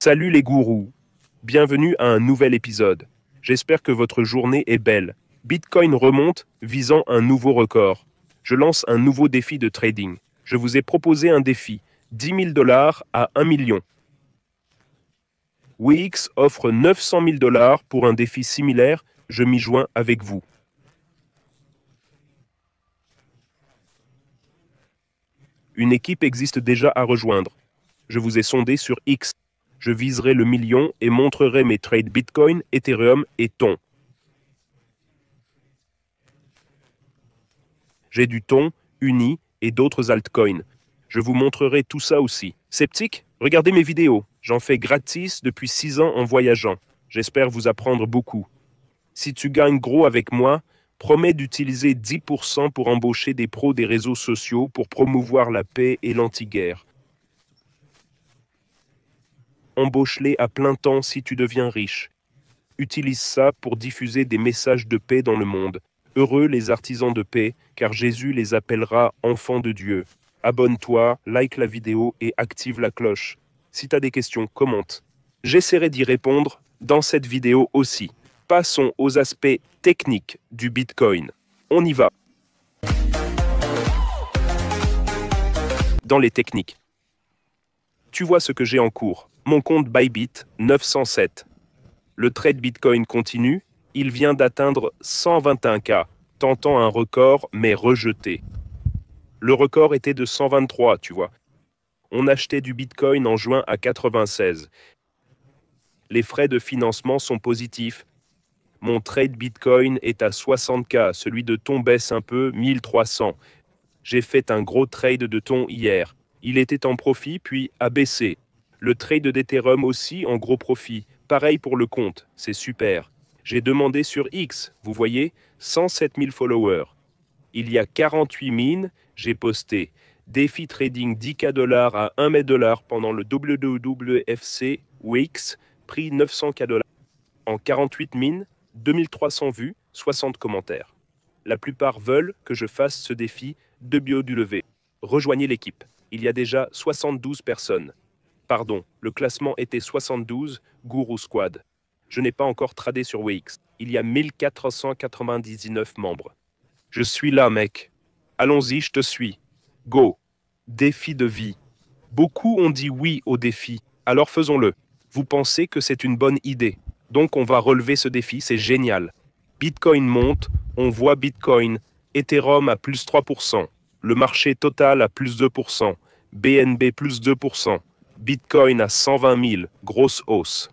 Salut les gourous, bienvenue à un nouvel épisode. J'espère que votre journée est belle. Bitcoin remonte, visant un nouveau record. Je lance un nouveau défi de trading. Je vous ai proposé un défi, 10 000 $ à 1 million. Wix offre 900 000 $ pour un défi similaire, je m'y joins avec vous. Une équipe existe déjà à rejoindre. Je vous ai sondé sur X. Je viserai le million et montrerai mes trades Bitcoin, Ethereum et Ton. J'ai du Ton, Uni et d'autres altcoins. Je vous montrerai tout ça aussi. Sceptique? Regardez mes vidéos. J'en fais gratis depuis 6 ans en voyageant. J'espère vous apprendre beaucoup. Si tu gagnes gros avec moi, promets d'utiliser 10% pour embaucher des pros des réseaux sociaux pour promouvoir la paix et l'anti-guerre. Embauche-les à plein temps si tu deviens riche. Utilise ça pour diffuser des messages de paix dans le monde. Heureux les artisans de paix, car Jésus les appellera enfants de Dieu. Abonne-toi, like la vidéo et active la cloche. Si tu as des questions, commente. J'essaierai d'y répondre dans cette vidéo aussi. Passons aux aspects techniques du Bitcoin. On y va. Dans les techniques. Tu vois ce que j'ai en cours. Mon compte Bybit, 907. Le trade Bitcoin continue. Il vient d'atteindre 121K, tentant un record mais rejeté. Le record était de 123, tu vois. On achetait du Bitcoin en juin à 96. Les frais de financement sont positifs. Mon trade Bitcoin est à 60K, celui de Ton baisse un peu, 1300. J'ai fait un gros trade de Ton hier. Il était en profit puis a baissé. Le trade d'Ethereum aussi en gros profit. Pareil pour le compte, c'est super. J'ai demandé sur X, vous voyez, 107 000 followers. Il y a 48 mines, j'ai posté défi trading 10K $ à 1 $, pendant le WWFC Wix, prix 900K $. En 48 mines, 2300 vues, 60 commentaires. La plupart veulent que je fasse ce défi de BioW. Rejoignez l'équipe. Il y a déjà 72 personnes. Pardon, le classement était 72, Guru Squad. Je n'ai pas encore tradé sur Wix. Il y a 1499 membres. Je suis là, mec. Allons-y, je te suis. Go. Défi de vie. Beaucoup ont dit oui au défi, alors faisons-le. Vous pensez que c'est une bonne idée. Donc on va relever ce défi, c'est génial. Bitcoin monte, on voit Bitcoin, Ethereum à plus 3%, le marché total à plus 2%, BNB plus 2%, Bitcoin à 120 000, grosse hausse.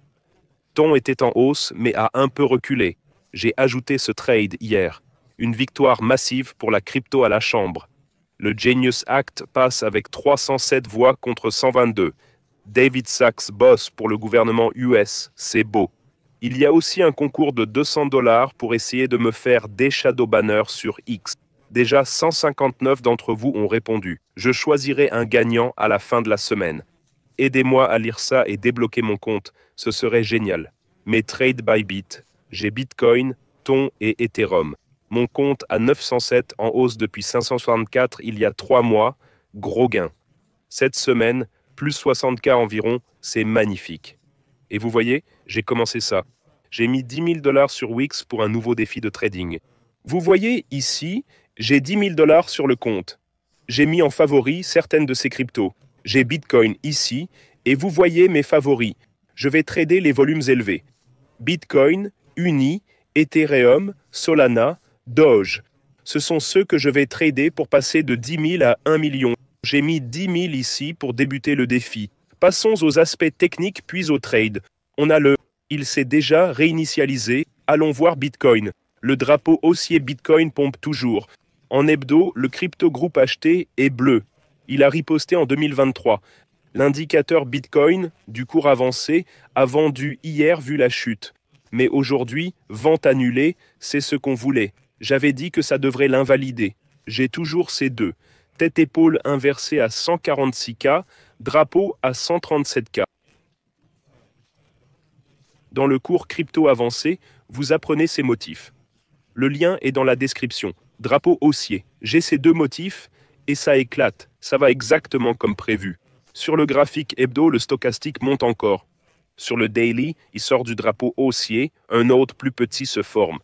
Ton était en hausse, mais a un peu reculé. J'ai ajouté ce trade hier. Une victoire massive pour la crypto à la chambre. Le Genius Act passe avec 307 voix contre 122. David Sachs bosse pour le gouvernement US, c'est beau. Il y a aussi un concours de 200 $ pour essayer de me faire des shadow banners sur X. Déjà 159 d'entre vous ont répondu. Je choisirai un gagnant à la fin de la semaine. Aidez-moi à lire ça et débloquer mon compte, ce serait génial. Mes trades Bybit, j'ai Bitcoin, Ton et Ethereum. Mon compte à 907 en hausse depuis 564 il y a 3 mois, gros gain. Cette semaine, plus 60K environ, c'est magnifique. Et vous voyez, j'ai commencé ça. J'ai mis 10 000 $ sur Wix pour un nouveau défi de trading. Vous voyez ici, j'ai 10 000 $ sur le compte. J'ai mis en favori certaines de ces cryptos. J'ai Bitcoin ici, et vous voyez mes favoris. Je vais trader les volumes élevés. Bitcoin, Uni, Ethereum, Solana, Doge. Ce sont ceux que je vais trader pour passer de 10 000 à 1 million. J'ai mis 10 000 ici pour débuter le défi. Passons aux aspects techniques puis au trade. On a le « il s'est déjà réinitialisé ». Allons voir Bitcoin. Le drapeau haussier Bitcoin pompe toujours. En hebdo, le crypto groupe acheté est bleu. Il a riposté en 2023. L'indicateur Bitcoin, du cours avancé, a vendu hier vu la chute. Mais aujourd'hui, vente annulée, c'est ce qu'on voulait. J'avais dit que ça devrait l'invalider. J'ai toujours ces deux. Tête-épaule inversée à 146K, drapeau à 137K. Dans le cours crypto avancé, vous apprenez ces motifs. Le lien est dans la description. Drapeau haussier. J'ai ces deux motifs et ça éclate. Ça va exactement comme prévu. Sur le graphique hebdo, le stochastique monte encore. Sur le daily, il sort du drapeau haussier, un autre plus petit se forme.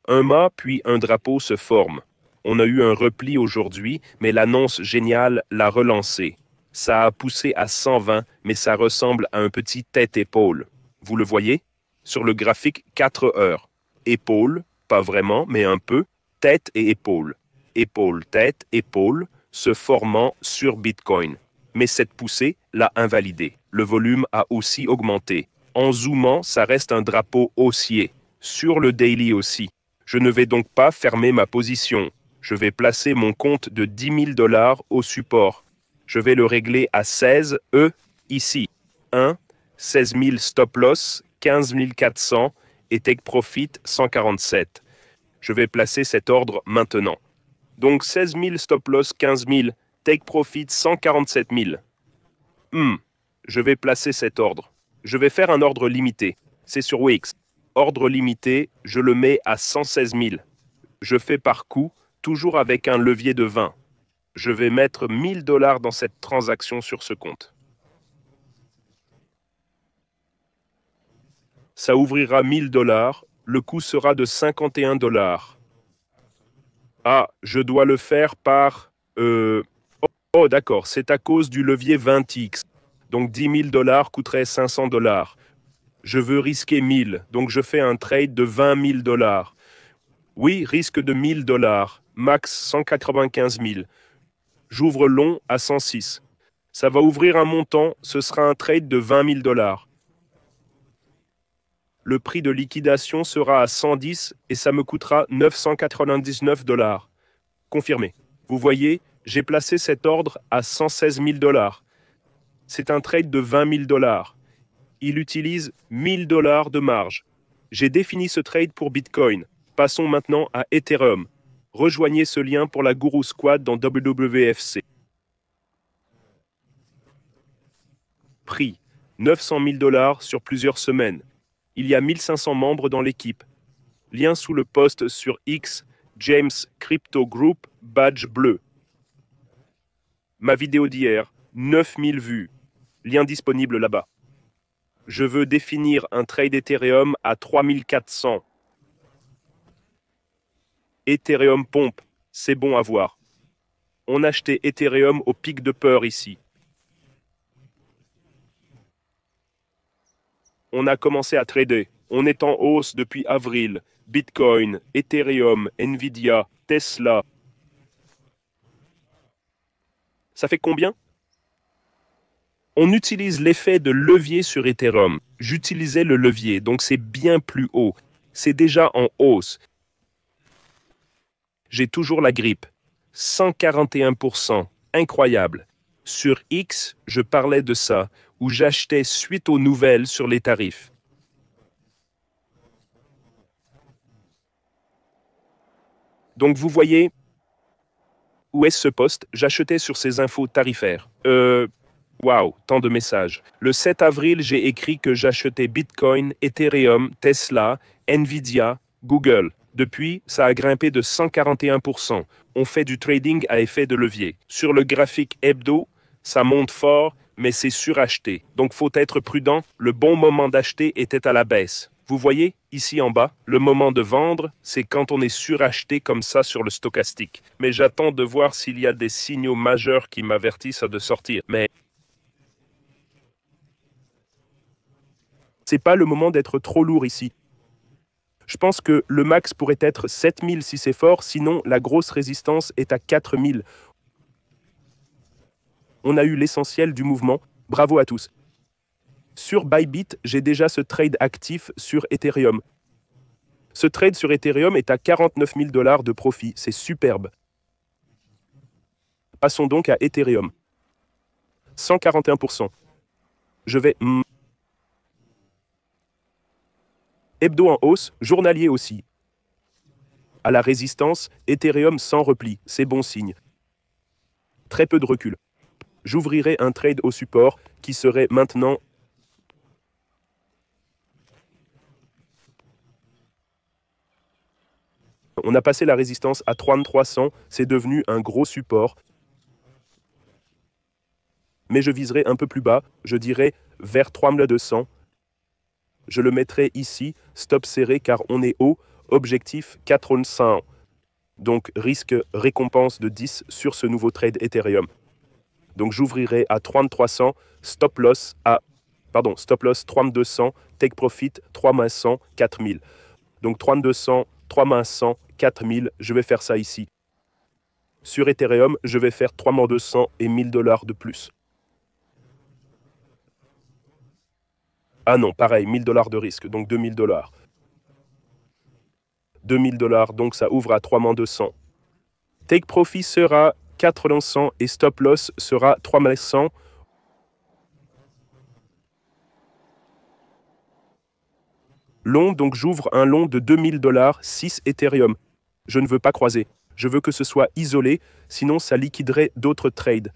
Un mât puis un drapeau se forment. On a eu un repli aujourd'hui, mais l'annonce géniale l'a relancé. Ça a poussé à 120, mais ça ressemble à un petit tête-épaule. Vous le voyez? Sur le graphique 4 heures. Épaule, pas vraiment, mais un peu. Tête et épaule. Épaule, tête, épaule, se formant sur Bitcoin. Mais cette poussée l'a invalidé. Le volume a aussi augmenté. En zoomant, ça reste un drapeau haussier. Sur le daily aussi. Je ne vais donc pas fermer ma position. Je vais placer mon compte de 10 000 $ au support. Je vais le régler à 16 ici. 1, 16 000 stop loss, 15 400 et take profit 147. Je vais placer cet ordre maintenant. Donc 16 000 stop loss, 15 000, take profit 147 000. Je vais placer cet ordre. Je vais faire un ordre limité. C'est sur Wix. Ordre limité, je le mets à 116 000. Je fais par coup, toujours avec un levier de 20. Je vais mettre 1 000 $ dans cette transaction sur ce compte. Ça ouvrira 1 000 $, le coût sera de 51 $. Ah, je dois le faire par... Oh, d'accord, c'est à cause du levier 20x. Donc 10 000 $ coûterait 500 $. Je veux risquer 1000, donc je fais un trade de 20 000 $. Oui, risque de 1 000 $, max 195 000. J'ouvre long à 106. Ça va ouvrir un montant, ce sera un trade de 20 000 $. Le prix de liquidation sera à 110 et ça me coûtera 999 $. Confirmé. Vous voyez, j'ai placé cet ordre à 116 000 $. C'est un trade de 20 000 $. Il utilise 1 000 $ de marge. J'ai défini ce trade pour Bitcoin. Passons maintenant à Ethereum. Rejoignez ce lien pour la Guru Squad dans WWFC. Prix 900 000 $ sur plusieurs semaines. Il y a 1500 membres dans l'équipe. Lien sous le post sur X, James Crypto Group, badge bleu. Ma vidéo d'hier, 9000 vues. Lien disponible là-bas. Je veux définir un trade Ethereum à 3400. Ethereum pompe, c'est bon à voir. On achetait Ethereum au pic de peur ici. On a commencé à trader. On est en hausse depuis avril. Bitcoin, Ethereum, Nvidia, Tesla. Ça fait combien? On utilise l'effet de levier sur Ethereum. J'utilisais le levier, donc c'est bien plus haut. C'est déjà en hausse. J'ai toujours la grippe. 141%. Incroyable. Sur X, je parlais de ça, où j'achetais suite aux nouvelles sur les tarifs. Donc vous voyez, où est-ce ce poste? J'achetais sur ces infos tarifaires. Waouh, tant de messages. Le 7 avril, j'ai écrit que j'achetais Bitcoin, Ethereum, Tesla, Nvidia, Google. Depuis, ça a grimpé de 141%. On fait du trading à effet de levier. Sur le graphique hebdo, ça monte fort, mais c'est suracheté. Donc faut être prudent. Le bon moment d'acheter était à la baisse. Vous voyez, ici en bas, le moment de vendre, c'est quand on est suracheté comme ça sur le stochastique. Mais j'attends de voir s'il y a des signaux majeurs qui m'avertissent de sortir. Mais c'est pas le moment d'être trop lourd ici. Je pense que le max pourrait être 7000 si c'est fort, sinon la grosse résistance est à 4000. On a eu l'essentiel du mouvement. Bravo à tous. Sur Bybit, j'ai déjà ce trade actif sur Ethereum. Ce trade sur Ethereum est à 49 000 $ de profit. C'est superbe. Passons donc à Ethereum. 141%. Je vais... Hebdo en hausse, journalier aussi. À la résistance, Ethereum sans repli, c'est bon signe. Très peu de recul. J'ouvrirai un trade au support qui serait maintenant... On a passé la résistance à 3300, c'est devenu un gros support. Mais je viserai un peu plus bas, je dirais vers 3200. Je le mettrai ici, stop serré car on est haut, objectif 4,5. Donc risque récompense de 10 sur ce nouveau trade Ethereum. Donc j'ouvrirai à 3300, stop loss 3200, take profit 3100, 4000. Donc 3200, 3100, 4000, je vais faire ça ici. Sur Ethereum, je vais faire 3200 et 1000 $ de plus. Ah non, pareil, 1000 $ de risque, donc 2000 $. 2000 $, donc ça ouvre à 3200. Take profit sera 400 et stop loss sera 3100. Long, donc j'ouvre un long de 2000 $, 6 Ethereum. Je ne veux pas croiser. Je veux que ce soit isolé, sinon ça liquiderait d'autres trades.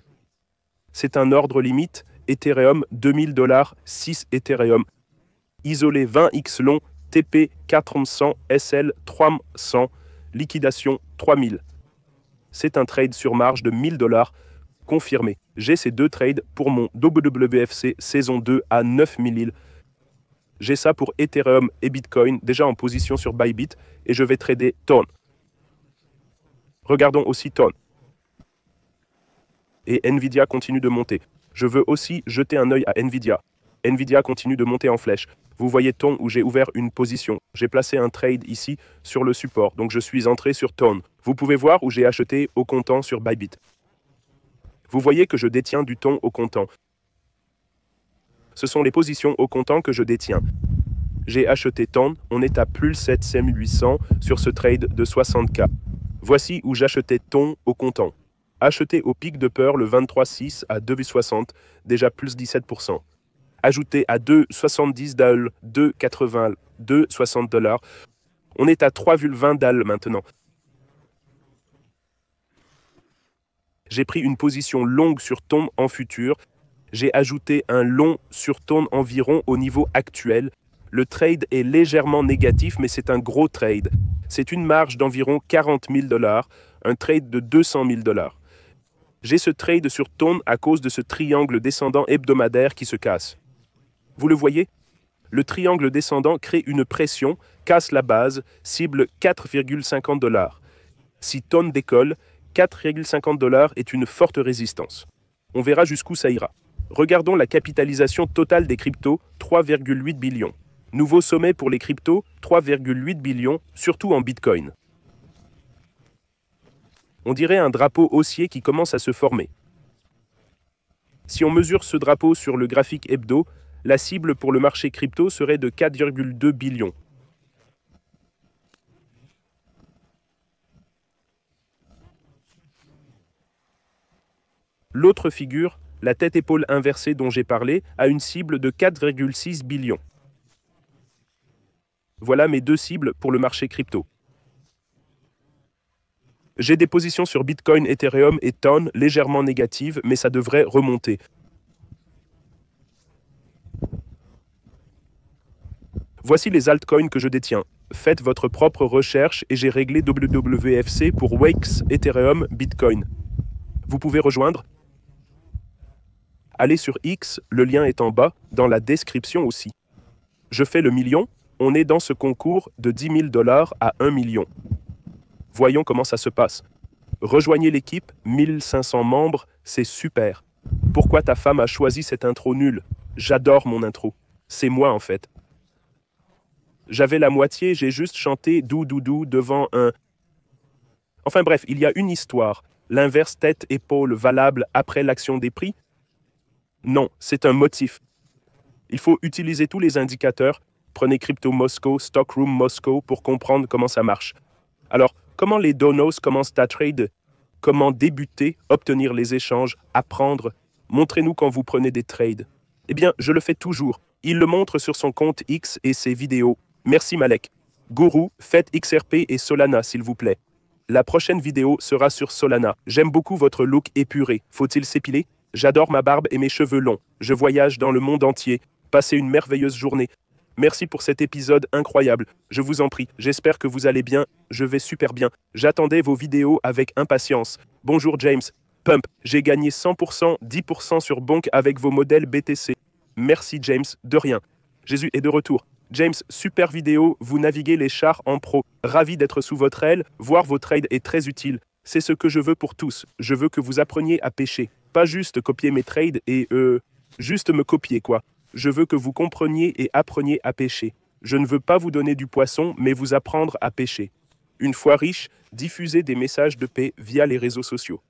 C'est un ordre limite, Ethereum 2000 $, 6 Ethereum. Isolé 20x long, TP 400, SL 300, liquidation 3000. C'est un trade sur marge de 1000 $, confirmé. J'ai ces deux trades pour mon WWFC saison 2 à 9000. J'ai ça pour Ethereum et Bitcoin, déjà en position sur Bybit, et je vais trader TON. Regardons aussi TON. Et Nvidia continue de monter. Je veux aussi jeter un œil à Nvidia. Nvidia continue de monter en flèche. Vous voyez TON où j'ai ouvert une position. J'ai placé un trade ici sur le support, donc je suis entré sur TON. Vous pouvez voir où j'ai acheté au comptant sur Bybit. Vous voyez que je détiens du TON au comptant. Ce sont les positions au comptant que je détiens. J'ai acheté TON, on est à plus 7800 sur ce trade de 60K. Voici où j'achetais TON au comptant. Acheté au pic de peur le 23,6 à 2,60, déjà plus 17%. Ajouté à 2,70 $, 2,80, 2,60 $. On est à 3,20 $ maintenant. J'ai pris une position longue sur TON en futur. J'ai ajouté un long sur TON environ au niveau actuel. Le trade est légèrement négatif, mais c'est un gros trade. C'est une marge d'environ 40 000 $, un trade de 200 000 $. J'ai ce trade sur TON à cause de ce triangle descendant hebdomadaire qui se casse. Vous le voyez? Le triangle descendant crée une pression, casse la base, cible 4,50 $. Si TON décolle, 4,50 $ est une forte résistance. On verra jusqu'où ça ira. Regardons la capitalisation totale des cryptos, 3,8 billions. Nouveau sommet pour les cryptos, 3,8 billions, surtout en Bitcoin. On dirait un drapeau haussier qui commence à se former. Si on mesure ce drapeau sur le graphique hebdo, la cible pour le marché crypto serait de 4,2 billions. L'autre figure, la tête-épaule inversée dont j'ai parlé, a une cible de 4,6 billions. Voilà mes deux cibles pour le marché crypto. J'ai des positions sur Bitcoin, Ethereum et TON légèrement négatives, mais ça devrait remonter. Voici les altcoins que je détiens. Faites votre propre recherche et j'ai réglé WWFC pour Wakes, Ethereum, Bitcoin. Vous pouvez rejoindre. Allez sur X, le lien est en bas, dans la description aussi. Je fais le million, on est dans ce concours de 10 000 $ à 1 million. Voyons comment ça se passe. Rejoignez l'équipe, 1500 membres, c'est super. Pourquoi ta femme a choisi cette intro nulle? J'adore mon intro. C'est moi en fait. J'avais la moitié, j'ai juste chanté dou devant un... Enfin bref, il y a une histoire. L'inverse tête-épaule valable après l'action des prix? Non, c'est un motif. Il faut utiliser tous les indicateurs. Prenez Crypto Moscow, Stockroom Moscow pour comprendre comment ça marche. Alors, comment les donos commencent à trade? Comment débuter, obtenir les échanges, apprendre? Montrez-nous quand vous prenez des trades. Eh bien, je le fais toujours. Il le montre sur son compte X et ses vidéos. Merci Malek. Gourou, faites XRP et Solana, s'il vous plaît. La prochaine vidéo sera sur Solana. J'aime beaucoup votre look épuré. Faut-il s'épiler? J'adore ma barbe et mes cheveux longs. Je voyage dans le monde entier. Passez une merveilleuse journée. Merci pour cet épisode incroyable. Je vous en prie, j'espère que vous allez bien. Je vais super bien. J'attendais vos vidéos avec impatience. Bonjour James. Pump, j'ai gagné 100%, 10% sur Bonk avec vos modèles BTC. Merci James, de rien. Jésus est de retour. James, super vidéo, vous naviguez les chars en pro. Ravi d'être sous votre aile, voir vos trades est très utile. C'est ce que je veux pour tous. Je veux que vous appreniez à pêcher. Pas juste copier mes trades et juste me copier quoi. Je veux que vous compreniez et appreniez à pêcher. Je ne veux pas vous donner du poisson, mais vous apprendre à pêcher. Une fois riche, diffusez des messages de paix via les réseaux sociaux.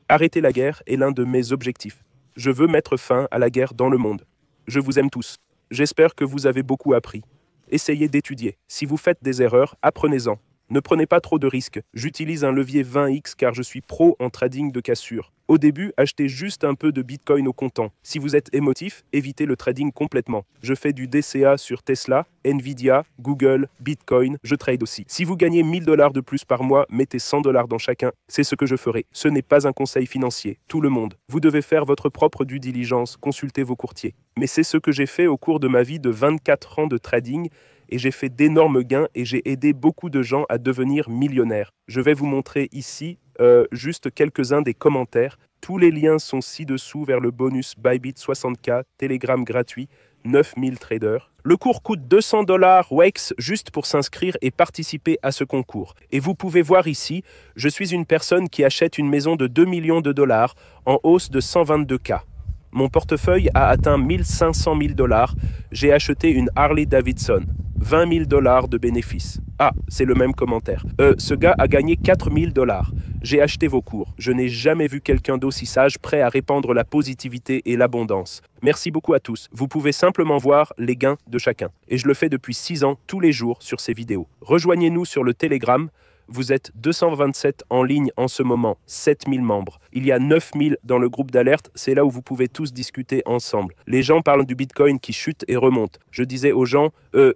Arrêter la guerre est l'un de mes objectifs. Je veux mettre fin à la guerre dans le monde. Je vous aime tous. J'espère que vous avez beaucoup appris. Essayez d'étudier. Si vous faites des erreurs, apprenez-en. Ne prenez pas trop de risques. J'utilise un levier 20x car je suis pro en trading de cassure. Au début, achetez juste un peu de Bitcoin au comptant. Si vous êtes émotif, évitez le trading complètement. Je fais du DCA sur Tesla, Nvidia, Google, Bitcoin, je trade aussi. Si vous gagnez 1000 $ de plus par mois, mettez 100 $ dans chacun. C'est ce que je ferai. Ce n'est pas un conseil financier. Tout le monde. Vous devez faire votre propre due diligence, consultez vos courtiers. Mais c'est ce que j'ai fait au cours de ma vie de 24 ans de trading et j'ai fait d'énormes gains et j'ai aidé beaucoup de gens à devenir millionnaires. Je vais vous montrer ici juste quelques-uns des commentaires. Tous les liens sont ci-dessous vers le bonus Bybit 60K, Telegram gratuit, 9000 traders. Le cours coûte 200 $ WEX juste pour s'inscrire et participer à ce concours. Et vous pouvez voir ici, je suis une personne qui achète une maison de 2 millions de dollars en hausse de 122K. Mon portefeuille a atteint 1500 000 $. J'ai acheté une Harley Davidson. 20 000 $ de bénéfices. Ah, c'est le même commentaire. Ce gars a gagné 4 000 $. J'ai acheté vos cours. Je n'ai jamais vu quelqu'un d'aussi sage prêt à répandre la positivité et l'abondance. Merci beaucoup à tous. Vous pouvez simplement voir les gains de chacun. Et je le fais depuis 6 ans, tous les jours, sur ces vidéos. Rejoignez-nous sur le Telegram. Vous êtes 227 en ligne en ce moment, 7000 membres. Il y a 9000 dans le groupe d'alerte, c'est là où vous pouvez tous discuter ensemble. Les gens parlent du Bitcoin qui chute et remonte. Je disais aux gens,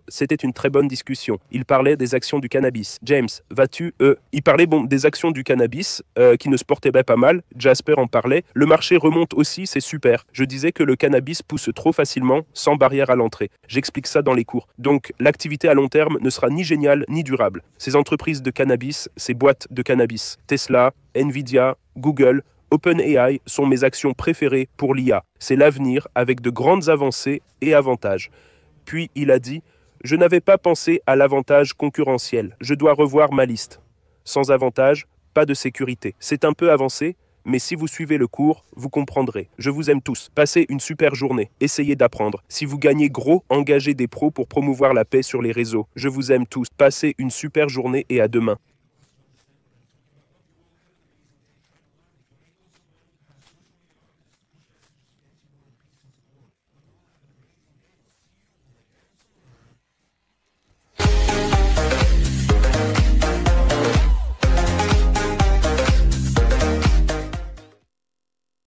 c'était une très bonne discussion. Ils parlaient des actions du cannabis. James, vas-tu Il parlait des actions du cannabis qui ne se portaient pas mal. Jasper en parlait. Le marché remonte aussi, c'est super. Je disais que le cannabis pousse trop facilement, sans barrière à l'entrée. J'explique ça dans les cours. Donc, l'activité à long terme ne sera ni géniale ni durable. Ces entreprises de cannabis, ces boîtes de cannabis, Tesla, Nvidia, Google, OpenAI sont mes actions préférées pour l'IA. C'est l'avenir avec de grandes avancées et avantages. Puis il a dit, je n'avais pas pensé à l'avantage concurrentiel. Je dois revoir ma liste. Sans avantage, pas de sécurité. C'est un peu avancé, mais si vous suivez le cours, vous comprendrez. Je vous aime tous. Passez une super journée. Essayez d'apprendre. Si vous gagnez gros, engagez des pros pour promouvoir la paix sur les réseaux. Je vous aime tous. Passez une super journée et à demain.